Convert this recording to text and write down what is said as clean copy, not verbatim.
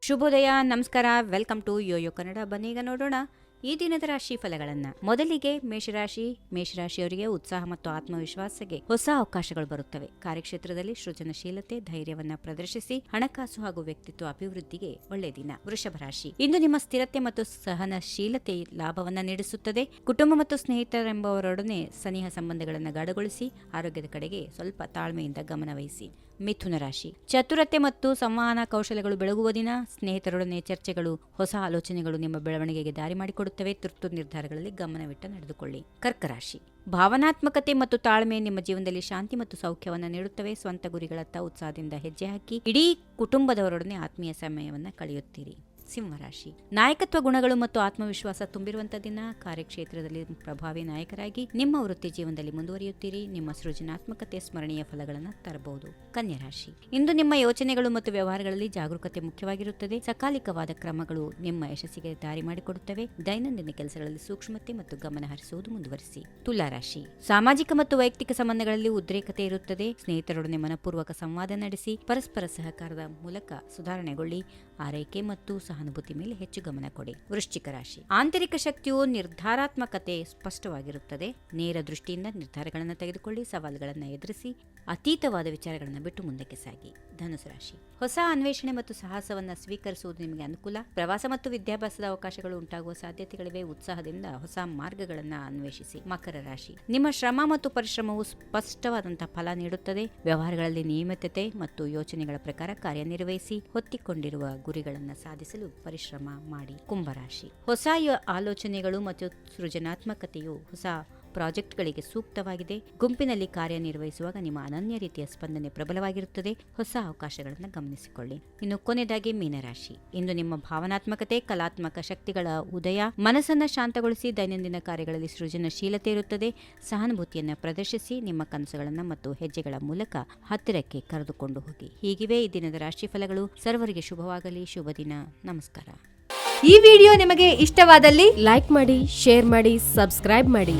ಶುಭೋದಯ, ನಮಸ್ಕಾರ, welcome to Yoyo Kannada. ಬನ್ನೀಗ ನೋಡೋಣ ಈ ದಿನದ ರಾಶಿ ಫಲಗಳನ್ನ. ಮೊದಲಿಗೆ ಮೇಷರಾಶಿಯವರಿಗೆ ಉತ್ಸಾಹ ಮತ್ತು ಆತ್ಮವಿಶ್ವಾಸಕ್ಕೆ ಹೊಸ ಅವಕಾಶಗಳು ಬರುತ್ತವೆ. ಕಾರ್ಯಕ್ಷೇತ್ರದಲ್ಲಿ ಸೃಜನಶೀಲತೆ, ಧೈರ್ಯವನ್ನ ಪ್ರದರ್ಶಿಸಿ ಹಣಕಾಸು ಹಾಗೂ ವ್ಯಕ್ತಿತ್ವ ಅಭಿವೃದ್ಧಿಗೆ ಒಳ್ಳೆಯ ದಿನ. ವೃಷಭ ರಾಶಿ, ಇಂದು ನಿಮ್ಮ ಸ್ಥಿರತೆ ಮತ್ತು ಸಹನಶೀಲತೆ ಲಾಭವನ್ನ ನೀಡಿಸುತ್ತದೆ. ಕುಟುಂಬ ಮತ್ತು ಸ್ನೇಹಿತರೆಂಬವರೊಡನೆ ಸನಿಹ ಸಂಬಂಧಗಳನ್ನು ಗಾಢಗೊಳಿಸಿ ಆರೋಗ್ಯದ ಕಡೆಗೆ ಸ್ವಲ್ಪ ತಾಳ್ಮೆಯಿಂದ ಗಮನವಹಿಸಿ. ಮಿಥುನ ರಾಶಿ, ಚತುರತೆ ಮತ್ತು ಸಂವಹನ ಕೌಶಲ್ಯಗಳು ಬೆಳಗುವ ದಿನ. ಸ್ನೇಹಿತರೊಡನೆ ಚರ್ಚೆಗಳು, ಹೊಸ ಆಲೋಚನೆಗಳು ನಿಮ್ಮ ಬೆಳವಣಿಗೆಗೆ ದಾರಿ ಮಾಡಿಕೊಡುತ್ತವೆ. ತುರ್ತು ನಿರ್ಧಾರಗಳಲ್ಲಿ ಗಮನವಿಟ್ಟು ನಡೆದುಕೊಳ್ಳಿ. ಕರ್ಕ ರಾಶಿ, ಭಾವನಾತ್ಮಕತೆ ಮತ್ತು ತಾಳ್ಮೆ ನಿಮ್ಮ ಜೀವನದಲ್ಲಿ ಶಾಂತಿ ಮತ್ತು ಸೌಖ್ಯವನ್ನು ನೀಡುತ್ತವೆ. ಸ್ವಂತ ಗುರಿಗಳತ್ತ ಉತ್ಸಾಹದಿಂದ ಹೆಜ್ಜೆ ಹಾಕಿ ಇಡೀ ಕುಟುಂಬದವರೊಡನೆ ಆತ್ಮೀಯ ಸಮಯವನ್ನು ಕಳೆಯುತ್ತೀರಿ. ಸಿಂಹರಾಶಿ, ನಾಯಕತ್ವ ಗುಣಗಳು ಮತ್ತು ಆತ್ಮವಿಶ್ವಾಸ ತುಂಬಿರುವಂತಹ ದಿನ. ಕಾರ್ಯಕ್ಷೇತ್ರದಲ್ಲಿ ಪ್ರಭಾವಿ ನಾಯಕರಾಗಿ ನಿಮ್ಮ ವೃತ್ತಿ ಜೀವನದಲ್ಲಿ ಮುಂದುವರಿಯುತ್ತೀರಿ. ನಿಮ್ಮ ಸೃಜನಾತ್ಮಕತೆ ಸ್ಮರಣೀಯ ಫಲಗಳನ್ನು ತರಬಹುದು. ಕನ್ಯಾ ರಾಶಿ, ಇಂದು ನಿಮ್ಮ ಯೋಚನೆಗಳು ಮತ್ತು ವ್ಯವಹಾರಗಳಲ್ಲಿ ಜಾಗರೂಕತೆ ಮುಖ್ಯವಾಗಿರುತ್ತದೆ. ಸಕಾಲಿಕವಾದ ಕ್ರಮಗಳು ನಿಮ್ಮ ಯಶಸ್ಸಿಗೆ ದಾರಿ ಮಾಡಿಕೊಡುತ್ತವೆ. ದೈನಂದಿನ ಕೆಲಸಗಳಲ್ಲಿ ಸೂಕ್ಷ್ಮತೆ ಮತ್ತು ಗಮನ ಹರಿಸುವುದು ಮುಂದುವರಿಸಿ. ತುಲಾ ರಾಶಿ, ಸಾಮಾಜಿಕ ಮತ್ತು ವೈಯಕ್ತಿಕ ಸಂಬಂಧಗಳಲ್ಲಿ ಉದ್ರೇಕತೆ ಇರುತ್ತದೆ. ಸ್ನೇಹಿತರೊಡನೆ ಮನಪೂರ್ವಕ ಸಂವಾದ ನಡೆಸಿ ಪರಸ್ಪರ ಸಹಕಾರದ ಮೂಲಕ ಸುಧಾರಣೆಗೊಳ್ಳಿ. ಆರೈಕೆ ಮತ್ತು ಸಹಾನುಭೂತಿ ಮೇಲೆ ಹೆಚ್ಚು ಗಮನ ಕೊಡಿ. ವೃಶ್ಚಿಕ ರಾಶಿ, ಆಂತರಿಕ ಶಕ್ತಿಯು ನಿರ್ಧಾರಾತ್ಮಕತೆ ಸ್ಪಷ್ಟವಾಗಿರುತ್ತದೆ. ನೇರ ದೃಷ್ಟಿಯಿಂದ ನಿರ್ಧಾರಗಳನ್ನು ತೆಗೆದುಕೊಳ್ಳಿ. ಸವಾಲುಗಳನ್ನು ಎದುರಿಸಿ ಅತೀತವಾದ ವಿಚಾರಗಳನ್ನು ಬಿಟ್ಟು ಮುಂದಕ್ಕೆ ಸಾಗಿ. ಧನುಸು ರಾಶಿ, ಹೊಸ ಅನ್ವೇಷಣೆ ಮತ್ತು ಸಾಹಸವನ್ನು ಸ್ವೀಕರಿಸುವುದು ನಿಮಗೆ ಅನುಕೂಲ. ಪ್ರವಾಸ ಮತ್ತು ವಿದ್ಯಾಭ್ಯಾಸದ ಅವಕಾಶಗಳು ಉಂಟಾಗುವ ಸಾಧ್ಯತೆಗಳಿವೆ. ಉತ್ಸಾಹದಿಂದ ಹೊಸ ಮಾರ್ಗಗಳನ್ನು ಅನ್ವೇಷಿಸಿ. ಮಕರ ರಾಶಿ, ನಿಮ್ಮ ಶ್ರಮ ಮತ್ತು ಪರಿಶ್ರಮವು ಸ್ಪಷ್ಟವಾದಂತಹ ಫಲ ನೀಡುತ್ತದೆ. ವ್ಯವಹಾರಗಳಲ್ಲಿ ನಿಯಮಿತತೆ ಮತ್ತು ಯೋಚನೆಗಳ ಪ್ರಕಾರ ಕಾರ್ಯನಿರ್ವಹಿಸಿ. ಹೊತ್ತಿಕೊಂಡಿರುವ ಗುರಿಗಳನ್ನು ಸಾಧಿಸಲು ಪರಿಶ್ರಮ ಮಾಡಿ. ಕುಂಭರಾಶಿ, ಹೊಸ ಆಲೋಚನೆಗಳು ಮತ್ತು ಸೃಜನಾತ್ಮಕತೆಯು ಹೊಸ ಪ್ರಾಜೆಕ್ಟ್ಗಳಿಗೆ ಸೂಕ್ತವಾಗಿದೆ. ಗುಂಪಿನಲ್ಲಿ ಕಾರ್ಯನಿರ್ವಹಿಸುವಾಗ ನಿಮ್ಮ ಅನನ್ಯ ರೀತಿಯ ಸ್ಪಂದನೆ ಪ್ರಬಲವಾಗಿರುತ್ತದೆ. ಹೊಸ ಅವಕಾಶಗಳನ್ನು ಗಮನಿಸಿಕೊಳ್ಳಿ. ಇನ್ನು ಕೊನೆಯದಾಗಿ ಮೀನರಾಶಿ, ಇಂದು ನಿಮ್ಮ ಭಾವನಾತ್ಮಕತೆ, ಕಲಾತ್ಮಕ ಶಕ್ತಿಗಳ ಉದಯ. ಮನಸ್ಸನ್ನು ಶಾಂತಗೊಳಿಸಿ ದೈನಂದಿನ ಕಾರ್ಯಗಳಲ್ಲಿ ಸೃಜನಶೀಲತೆ ಇರುತ್ತದೆ. ಸಹಾನುಭೂತಿಯನ್ನು ಪ್ರದರ್ಶಿಸಿ ನಿಮ್ಮ ಕನಸುಗಳನ್ನು ಮತ್ತು ಹೆಜ್ಜೆಗಳ ಮೂಲಕ ಹತ್ತಿರಕ್ಕೆ ಕರೆದುಕೊಂಡು ಹೋಗಿ. ಹೀಗಿವೆ ಈ ದಿನದ ರಾಶಿ ಫಲಗಳು. ಸರ್ವರಿಗೆ ಶುಭವಾಗಲಿ. ಶುಭ ದಿನ. ನಮಸ್ಕಾರ. ಈ ವಿಡಿಯೋ ನಿಮಗೆ ಇಷ್ಟವಾದಲ್ಲಿ ಲೈಕ್ ಮಾಡಿ, ಶೇರ್ ಮಾಡಿ, ಸಬ್ಸ್ಕ್ರೈಬ್ ಮಾಡಿ.